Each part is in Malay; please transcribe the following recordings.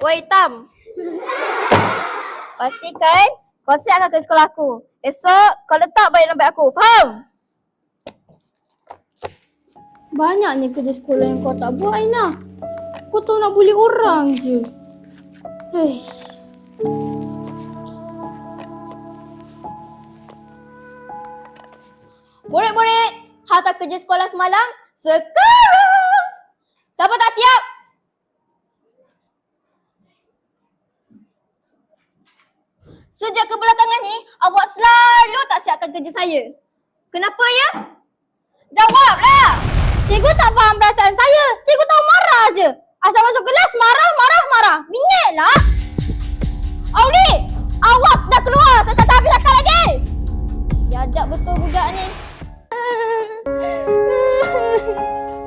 Woi Tam, pastikan kau siapkan ke sekolah aku. Esok kau letak balik lambat aku, faham? Banyaknya kerja sekolah yang kau tak buat, Aina. Kau tahu nak bully orang je. Hei. Murid-murid, hantar kerja sekolah semalam sekarang. Siapa tak siap? Sejak kebelakangan ni, awak selalu tak siapkan kerja saya. Kenapa ya? Jawablah! Cikgu tak faham perasaan saya. Cikgu tahu marah je. Asal masuk kelas marah. Bingitlah. Audi! Awak dah keluar. Saya tak habis akal lagi. Biadab betul budak ni.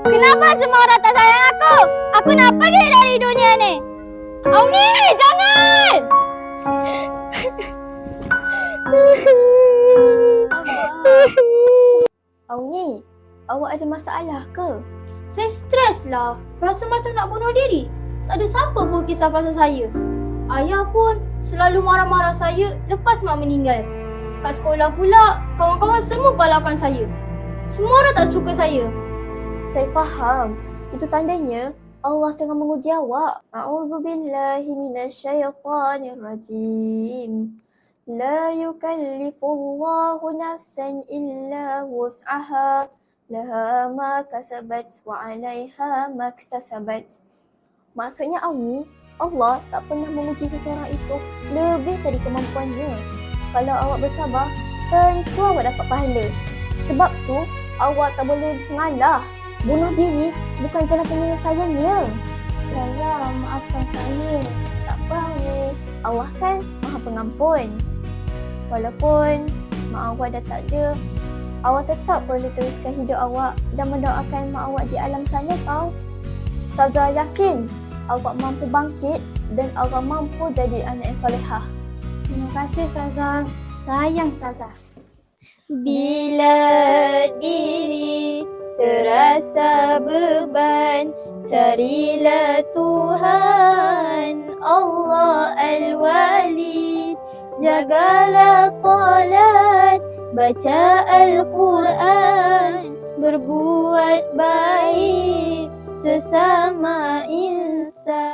Kenapa semua orang tak sayang aku? Aku nak pergi dari dunia ni. Audi, jangan! Auni, awak ada masalah ke? Saya stres lah. Rasa macam nak bunuh diri. Tak ada siapa pun kisah pasal saya. Ayah pun selalu marah-marah saya lepas mak meninggal. Kat sekolah pula, kawan-kawan semua balakan saya. Semua orang tak suka saya. Saya faham. Itu tandanya Allah tengah menguji awak. A'udzubillahi minasyaitanirrajim. La yukallifullahu nafsan illa wus'aha. Laha ma kasabat wa 'alaiha ma iktasabat. Maksudnya Auni, Allah tak pernah menguji seseorang itu lebih dari kemampuannya. Kalau awak bersabar, tentu awak dapat pahala. Sebab tu, awak tak boleh mengalah. Bunuh diri bukan jalan penyelesaiannya. Ustazah, maafkan saya. Tak apa Auni, Allah kan Maha Pengampun. Walaupun mak awak dah tak ada, awak tetap boleh teruskan hidup awak dan mendoakan mak awak di alam sana tau. Ustazah yakin awak mampu bangkit dan awak mampu jadi anak yang solehah. Terima kasih, Ustazah. Sayang, Ustazah. Bila diri terasa beban, carilah Tuhan Allah Al-Wali. Jagalah salat, baca Al-Quran, berbuat baik sesama insan.